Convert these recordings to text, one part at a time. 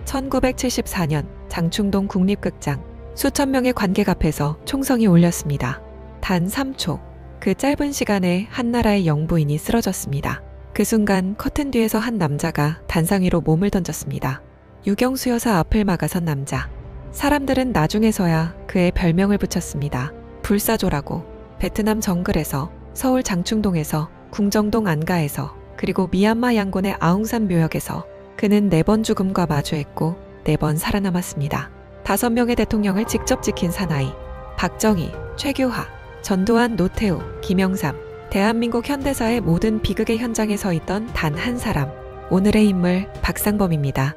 1974년 장충동 국립극장. 수천 명의 관객 앞에서 총성이 울렸습니다. 단 3초. 그 짧은 시간에 한 나라의 영부인이 쓰러졌습니다. 그 순간 커튼 뒤에서 한 남자가 단상 위로 몸을 던졌습니다. 유경수 여사 앞을 막아선 남자. 사람들은 나중에서야 그의 별명을 붙였습니다. 불사조라고. 베트남 정글에서, 서울 장충동에서, 궁정동 안가에서, 그리고 미얀마 양곤의 아웅산 묘역에서 그는 4번 죽음과 마주했고 4번 살아남았습니다. 5명의 대통령을 직접 지킨 사나이. 박정희, 최규하, 전두환, 노태우, 김영삼. 대한민국 현대사의 모든 비극의 현장에 서 있던 단 한 사람. 오늘의 인물 박상범입니다.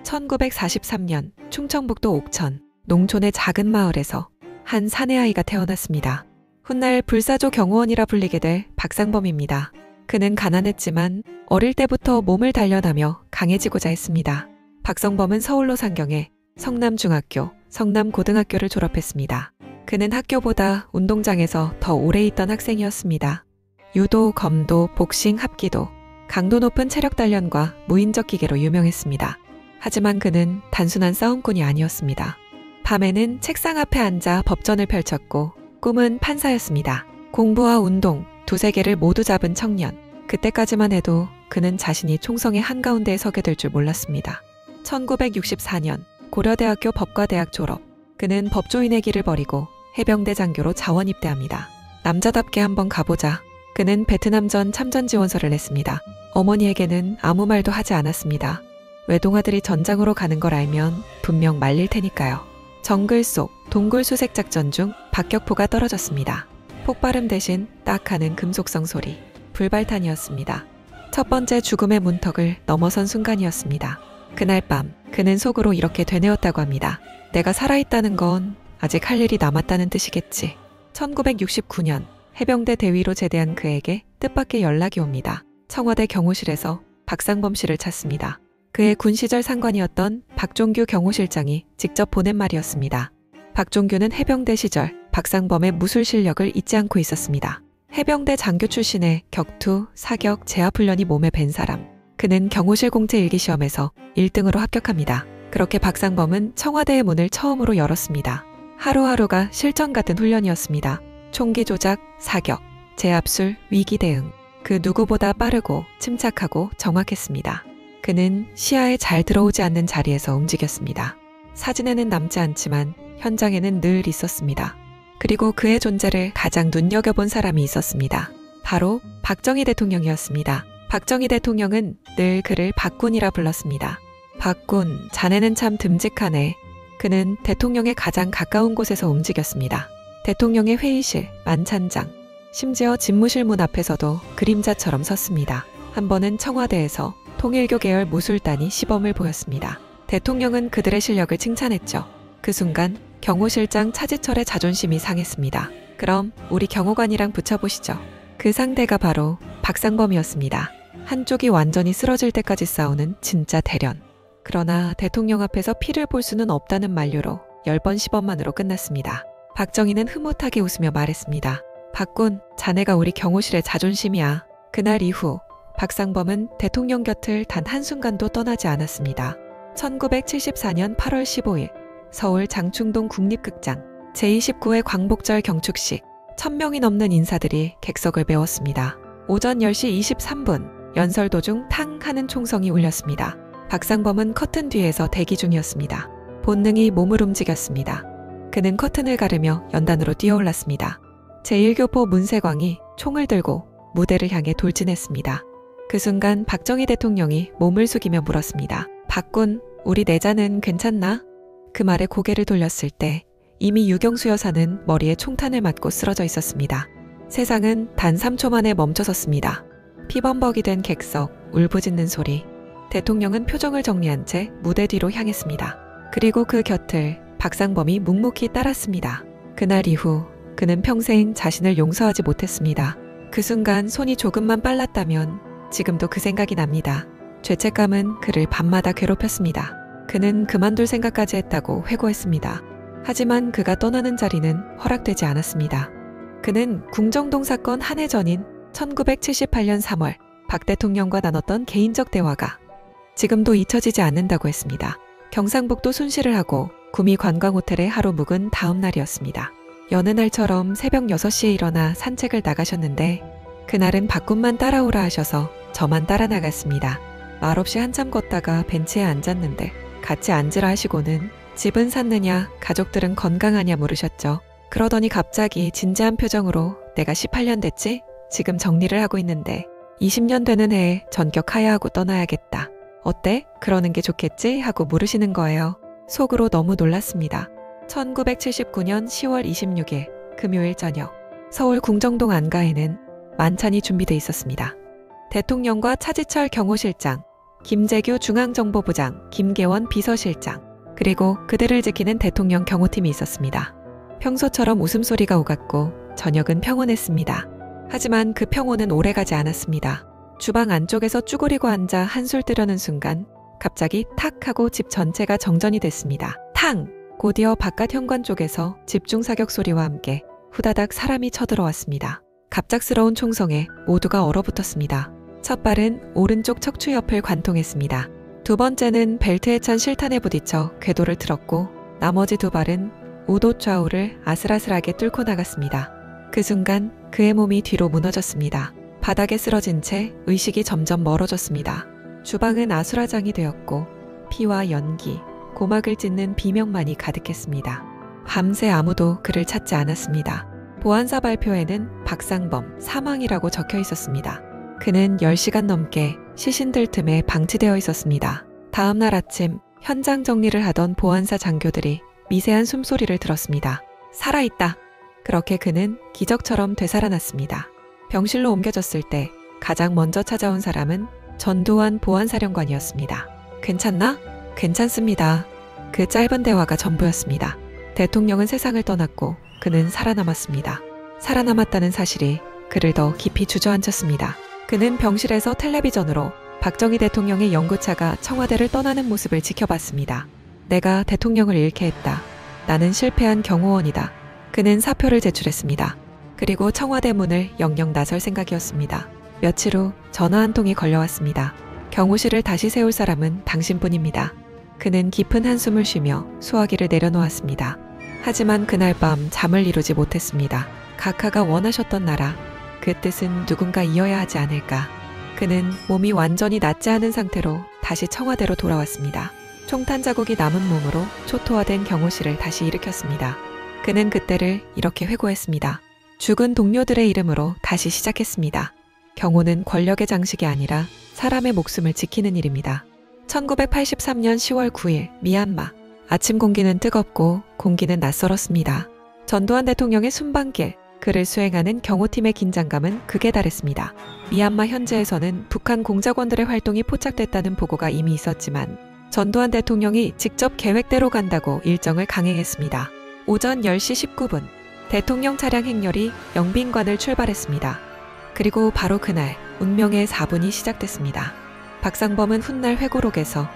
(1943년) 충청북도 옥천 농촌의 작은 마을에서 한 사내아이가 태어났습니다. 훗날 불사조 경호원이라 불리게 될 박상범입니다. 그는 가난했지만 어릴 때부터 몸을 단련하며 강해지고자 했습니다. 박상범은 서울로 상경해 성남중학교, 성남고등학교를 졸업했습니다. 그는 학교보다 운동장에서 더 오래 있던 학생이었습니다. 유도, 검도, 복싱, 합기도, 강도 높은 체력 단련과 무인적 기계로 유명했습니다. 하지만 그는 단순한 싸움꾼이 아니었습니다. 밤에는 책상 앞에 앉아 법전을 펼쳤고 꿈은 판사였습니다. 공부와 운동, 두세 개를 모두 잡은 청년. 그때까지만 해도 그는 자신이 총성의 한가운데에 서게 될 줄 몰랐습니다. 1964년 고려대학교 법과대학 졸업. 그는 법조인의 길을 버리고 해병대 장교로 자원 입대합니다. 남자답게 한번 가보자. 그는 베트남전 참전 지원서를 냈습니다. 어머니에게는 아무 말도 하지 않았습니다. 외동아들이 전장으로 가는 걸 알면 분명 말릴 테니까요. 정글 속 동굴 수색 작전 중 박격포가 떨어졌습니다. 폭발음 대신 딱 하는 금속성 소리. 불발탄이었습니다. 첫 번째 죽음의 문턱을 넘어선 순간이었습니다. 그날 밤 그는 속으로 이렇게 되뇌었다고 합니다. 내가 살아있다는 건 아직 할 일이 남았다는 뜻이겠지. 1969년 해병대 대위로 제대한 그에게 뜻밖의 연락이 옵니다. 청와대 경호실에서 박상범 씨를 찾습니다. 그의 군 시절 상관이었던 박종규 경호실장이 직접 보낸 말이었습니다. 박종규는 해병대 시절 박상범의 무술 실력을 잊지 않고 있었습니다. 해병대 장교 출신의 격투, 사격, 제압훈련이 몸에 밴 사람. 그는 경호실 공채 일기시험에서 1등으로 합격합니다. 그렇게 박상범은 청와대의 문을 처음으로 열었습니다. 하루하루가 실전 같은 훈련이었습니다. 총기 조작, 사격, 제압술, 위기 대응. 그 누구보다 빠르고 침착하고 정확했습니다. 그는 시야에 잘 들어오지 않는 자리에서 움직였습니다. 사진에는 남지 않지만 현장에는 늘 있었습니다. 그리고 그의 존재를 가장 눈여겨본 사람이 있었습니다. 바로 박정희 대통령이었습니다. 박정희 대통령은 늘 그를 박군이라 불렀습니다. 박군, 자네는 참 듬직하네. 그는 대통령의 가장 가까운 곳에서 움직였습니다. 대통령의 회의실, 만찬장, 심지어 집무실 문 앞에서도 그림자처럼 섰습니다. 한 번은 청와대에서 통일교 계열 무술단이 시범을 보였습니다. 대통령은 그들의 실력을 칭찬했죠. 그 순간 경호실장 차지철의 자존심이 상했습니다. 그럼 우리 경호관이랑 붙여보시죠. 그 상대가 바로 박상범이었습니다. 한쪽이 완전히 쓰러질 때까지 싸우는 진짜 대련. 그러나 대통령 앞에서 피를 볼 수는 없다는 만류로 10번 시범만으로 끝났습니다. 박정희는 흐뭇하게 웃으며 말했습니다. 박군, 자네가 우리 경호실의 자존심이야. 그날 이후 박상범은 대통령 곁을 단 한순간도 떠나지 않았습니다. 1974년 8월 15일 서울 장충동 국립극장 제29회 광복절 경축식. 1000명이 넘는 인사들이 객석을 메웠습니다. 오전 10시 23분 연설 도중 탕 하는 총성이 울렸습니다. 박상범은 커튼 뒤에서 대기 중이었습니다. 본능이 몸을 움직였습니다. 그는 커튼을 가르며 연단으로 뛰어올랐습니다. 제1교포 문세광이 총을 들고 무대를 향해 돌진했습니다. 그 순간 박정희 대통령이 몸을 숙이며 물었습니다. 박군, 우리 내자는 괜찮나? 그 말에 고개를 돌렸을 때 이미 유경수 여사는 머리에 총탄을 맞고 쓰러져 있었습니다. 세상은 단 3초 만에 멈춰섰습니다. 피범벅이 된 객석, 울부짖는 소리. 대통령은 표정을 정리한 채 무대 뒤로 향했습니다. 그리고 그 곁을 박상범이 묵묵히 따랐습니다. 그날 이후 그는 평생 자신을 용서하지 못했습니다. 그 순간 손이 조금만 빨랐다면 지금도 그 생각이 납니다. 죄책감은 그를 밤마다 괴롭혔습니다. 그는 그만둘 생각까지 했다고 회고했습니다. 하지만 그가 떠나는 자리는 허락되지 않았습니다. 그는 궁정동 사건 한 해 전인 1978년 3월 박 대통령과 나눴던 개인적 대화가 지금도 잊혀지지 않는다고 했습니다. 경상북도 순시를 하고 구미 관광호텔에 하루 묵은 다음 날이었습니다. 여느 날처럼 새벽 6시에 일어나 산책을 나가셨는데 그날은 박군만 따라오라 하셔서 저만 따라 나갔습니다. 말없이 한참 걷다가 벤치에 앉았는데 같이 앉으라 하시고는 집은 샀느냐, 가족들은 건강하냐 물으셨죠. 그러더니 갑자기 진지한 표정으로 내가 18년 됐지? 지금 정리를 하고 있는데 20년 되는 해에 전격 하야하고 떠나야겠다. 어때? 그러는 게 좋겠지? 하고 물으시는 거예요. 속으로 너무 놀랐습니다. 1979년 10월 26일 금요일 저녁 서울 궁정동 안가에는 만찬이 준비돼 있었습니다. 대통령과 차지철 경호실장, 김재규 중앙정보부장, 김계원 비서실장, 그리고 그들을 지키는 대통령 경호팀이 있었습니다. 평소처럼 웃음소리가 오갔고 저녁은 평온했습니다. 하지만 그 평온은 오래가지 않았습니다. 주방 안쪽에서 쭈그리고 앉아 한술 뜨려는 순간 갑자기 탁 하고 집 전체가 정전이 됐습니다. 탕! 곧이어 바깥 현관 쪽에서 집중 사격 소리와 함께 후다닥 사람이 쳐들어왔습니다. 갑작스러운 총성에 모두가 얼어붙었습니다. 첫 발은 오른쪽 척추 옆을 관통했습니다. 두 번째는 벨트에 찬 실탄에 부딪혀 궤도를 틀었고 나머지 두 발은 우도 좌우를 아슬아슬하게 뚫고 나갔습니다. 그 순간 그의 몸이 뒤로 무너졌습니다. 바닥에 쓰러진 채 의식이 점점 멀어졌습니다. 주방은 아수라장이 되었고 피와 연기, 고막을 찢는 비명만이 가득했습니다. 밤새 아무도 그를 찾지 않았습니다. 보안사 발표에는 박상범 사망이라고 적혀 있었습니다. 그는 10시간 넘게 시신들 틈에 방치되어 있었습니다. 다음 날 아침 현장 정리를 하던 보안사 장교들이 미세한 숨소리를 들었습니다. 살아있다. 그렇게 그는 기적처럼 되살아났습니다. 병실로 옮겨졌을 때 가장 먼저 찾아온 사람은 전두환 보안사령관이었습니다. 괜찮나? 괜찮습니다. 그 짧은 대화가 전부였습니다. 대통령은 세상을 떠났고 그는 살아남았습니다. 살아남았다는 사실이 그를 더 깊이 주저앉혔습니다. 그는 병실에서 텔레비전으로 박정희 대통령의 연구차가 청와대를 떠나는 모습을 지켜봤습니다. 내가 대통령을 잃게 했다. 나는 실패한 경호원이다. 그는 사표를 제출했습니다. 그리고 청와대 문을 영영 나설 생각이었습니다. 며칠 후 전화 한 통이 걸려왔습니다. 경호실을 다시 세울 사람은 당신뿐입니다. 그는 깊은 한숨을 쉬며 수화기를 내려놓았습니다. 하지만 그날 밤 잠을 이루지 못했습니다. 각하가 원하셨던 나라, 그 뜻은 누군가 이어야 하지 않을까. 그는 몸이 완전히 낫지 않은 상태로 다시 청와대로 돌아왔습니다. 총탄 자국이 남은 몸으로 초토화된 경호실을 다시 일으켰습니다. 그는 그때를 이렇게 회고했습니다. 죽은 동료들의 이름으로 다시 시작했습니다. 경호는 권력의 장식이 아니라 사람의 목숨을 지키는 일입니다. 1983년 10월 9일 미얀마. 아침 공기는 뜨겁고 공기는 낯설었습니다. 전두환 대통령의 순방길, 그를 수행하는 경호팀의 긴장감은 극에 달했습니다. 미얀마 현지에서는 북한 공작원들의 활동이 포착됐다는 보고가 이미 있었지만 전두환 대통령이 직접 계획대로 간다고 일정을 강행했습니다. 오전 10시 19분 대통령 차량 행렬이 영빈관을 출발했습니다. 그리고 바로 그날 운명의 4분이 시작됐습니다. 박상범은 훗날 회고록에서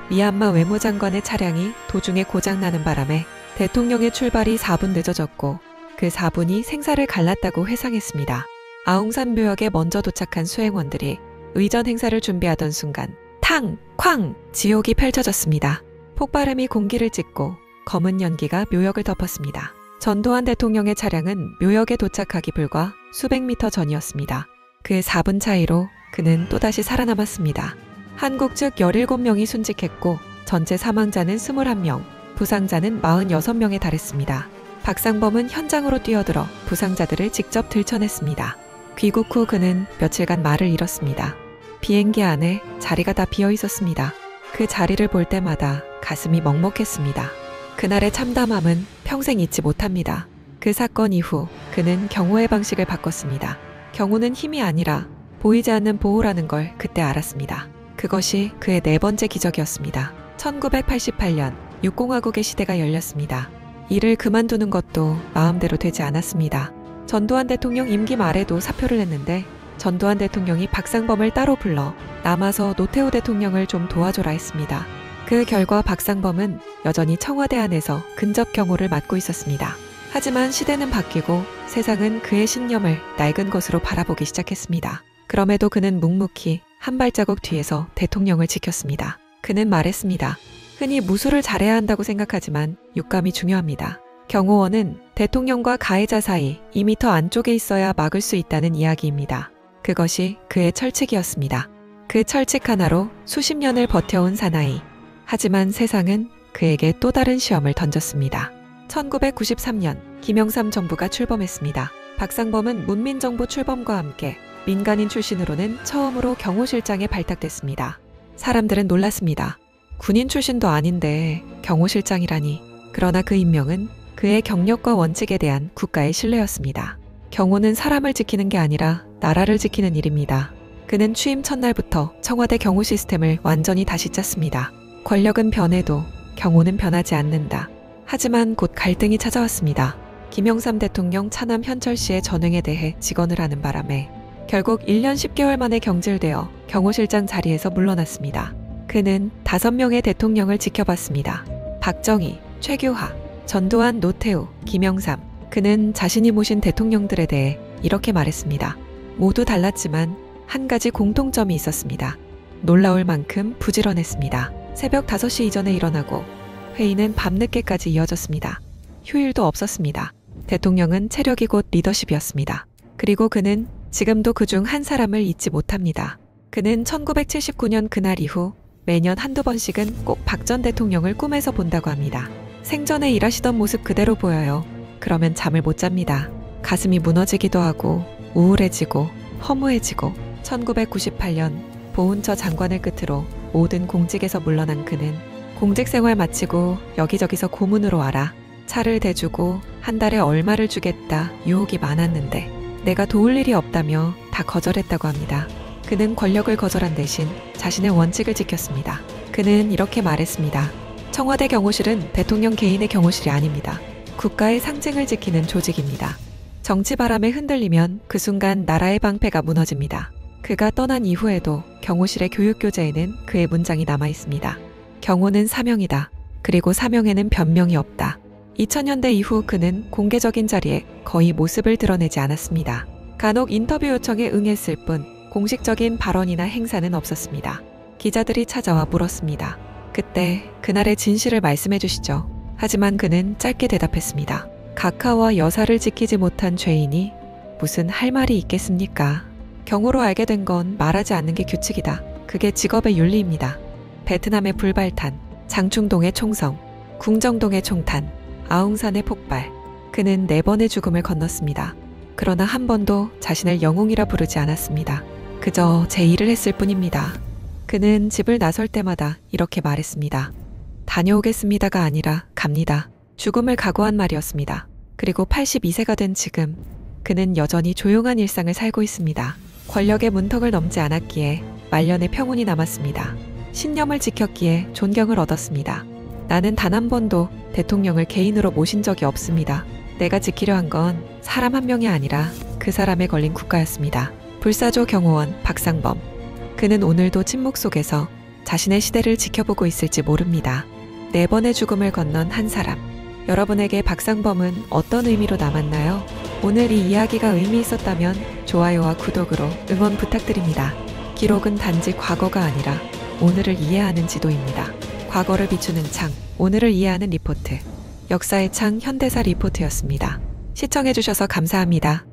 미얀마 외무장관의 차량이 도중에 고장나는 바람에 대통령의 출발이 4분 늦어졌고 그 4분이 생사를 갈랐다고 회상했습니다. 아웅산 묘역에 먼저 도착한 수행원들이 의전 행사를 준비하던 순간 탕! 쾅! 지옥이 펼쳐졌습니다. 폭발음이 공기를 찢고 검은 연기가 묘역을 덮었습니다. 전두환 대통령의 차량은 묘역에 도착하기 불과 수백 미터 전이었습니다. 그 4분 차이로 그는 또다시 살아남았습니다. 한국 측 17명이 순직했고 전체 사망자는 21명, 부상자는 46명에 달했습니다. 박상범은 현장으로 뛰어들어 부상자들을 직접 들쳐냈습니다. 귀국 후 그는 며칠간 말을 잃었습니다. 비행기 안에 자리가 다 비어 있었습니다. 그 자리를 볼 때마다 가슴이 먹먹했습니다. 그날의 참담함은 평생 잊지 못합니다. 그 사건 이후 그는 경호의 방식을 바꿨습니다. 경호는 힘이 아니라 보이지 않는 보호라는 걸 그때 알았습니다. 그것이 그의 네 번째 기적이었습니다. 1988년 6공화국의 시대가 열렸습니다. 일을 그만두는 것도 마음대로 되지 않았습니다. 전두환 대통령 임기 말에도 사표를 냈는데 전두환 대통령이 박상범을 따로 불러 남아서 노태우 대통령을 좀 도와줘라 했습니다. 그 결과 박상범은 여전히 청와대 안에서 근접 경호를 맡고 있었습니다. 하지만 시대는 바뀌고 세상은 그의 신념을 낡은 것으로 바라보기 시작했습니다. 그럼에도 그는 묵묵히 한 발자국 뒤에서 대통령을 지켰습니다. 그는 말했습니다. 흔히 무술을 잘해야 한다고 생각하지만 육감이 중요합니다. 경호원은 대통령과 가해자 사이 2m 안쪽에 있어야 막을 수 있다는 이야기입니다. 그것이 그의 철칙이었습니다. 그 철칙 하나로 수십 년을 버텨온 사나이. 하지만 세상은 그에게 또 다른 시험을 던졌습니다. 1993년 김영삼 정부가 출범했습니다. 박상범은 문민정부 출범과 함께 민간인 출신으로는 처음으로 경호실장에 발탁됐습니다. 사람들은 놀랐습니다. 군인 출신도 아닌데 경호실장이라니. 그러나 그 임명은 그의 경력과 원칙에 대한 국가의 신뢰였습니다. 경호는 사람을 지키는 게 아니라 나라를 지키는 일입니다. 그는 취임 첫날부터 청와대 경호 시스템을 완전히 다시 짰습니다. 권력은 변해도 경호는 변하지 않는다. 하지만 곧 갈등이 찾아왔습니다. 김영삼 대통령 차남 현철 씨의 전횡에 대해 직언을 하는 바람에 결국 1년 10개월 만에 경질되어 경호실장 자리에서 물러났습니다. 그는 5명의 대통령을 지켜봤습니다. 박정희, 최규하, 전두환, 노태우, 김영삼. 그는 자신이 모신 대통령들에 대해 이렇게 말했습니다. 모두 달랐지만 한 가지 공통점이 있었습니다. 놀라울 만큼 부지런했습니다. 새벽 5시 이전에 일어나고 회의는 밤늦게까지 이어졌습니다. 휴일도 없었습니다. 대통령은 체력이 곧 리더십이었습니다. 그리고 그는 지금도 그중 한 사람을 잊지 못합니다. 그는 1979년 그날 이후 매년 한두 번씩은 꼭 박 전 대통령을 꿈에서 본다고 합니다. 생전에 일하시던 모습 그대로 보여요. 그러면 잠을 못 잡니다. 가슴이 무너지기도 하고 우울해지고 허무해지고 1998년 보훈처 장관을 끝으로 모든 공직에서 물러난 그는 공직 생활 마치고 여기저기서 고문으로 와라. 차를 대주고 한 달에 얼마를 주겠다 유혹이 많았는데 내가 도울 일이 없다며 다 거절했다고 합니다. 그는 권력을 거절한 대신 자신의 원칙을 지켰습니다. 그는 이렇게 말했습니다. 청와대 경호실은 대통령 개인의 경호실이 아닙니다. 국가의 상징을 지키는 조직입니다. 정치 바람에 흔들리면 그 순간 나라의 방패가 무너집니다. 그가 떠난 이후에도 경호실의 교육교재에는 그의 문장이 남아 있습니다. 경호는 사명이다. 그리고 사명에는 변명이 없다. 2000년대 이후 그는 공개적인 자리에 거의 모습을 드러내지 않았습니다. 간혹 인터뷰 요청에 응했을 뿐 공식적인 발언이나 행사는 없었습니다. 기자들이 찾아와 물었습니다. 그때 그날의 진실을 말씀해 주시죠. 하지만 그는 짧게 대답했습니다. 각하와 여사를 지키지 못한 죄인이 무슨 할 말이 있겠습니까? 경호로 알게 된 건 말하지 않는 게 규칙이다. 그게 직업의 윤리입니다. 베트남의 불발탄, 장충동의 총성, 궁정동의 총탄, 아웅산의 폭발. 그는 4번의 죽음을 건넜습니다. 그러나 한 번도 자신을 영웅이라 부르지 않았습니다. 그저 제 일을 했을 뿐입니다. 그는 집을 나설 때마다 이렇게 말했습니다. 다녀오겠습니다가 아니라 갑니다. 죽음을 각오한 말이었습니다. 그리고 82세가 된 지금 그는 여전히 조용한 일상을 살고 있습니다. 권력의 문턱을 넘지 않았기에 말년의 평온이 남았습니다. 신념을 지켰기에 존경을 얻었습니다. 나는 단 한 번도 대통령을 개인으로 모신 적이 없습니다. 내가 지키려 한 건 사람 한 명이 아니라 그 사람에 걸린 국가였습니다. 불사조 경호원 박상범. 그는 오늘도 침묵 속에서 자신의 시대를 지켜보고 있을지 모릅니다. 4번의 죽음을 건넌 한 사람. 여러분에게 박상범은 어떤 의미로 남았나요? 오늘 이 이야기가 의미 있었다면 좋아요와 구독으로 응원 부탁드립니다. 기록은 단지 과거가 아니라 오늘을 이해하는 지도입니다. 과거를 비추는 창, 오늘을 이해하는 리포트. 역사의 창 현대사 리포트였습니다. 시청해주셔서 감사합니다.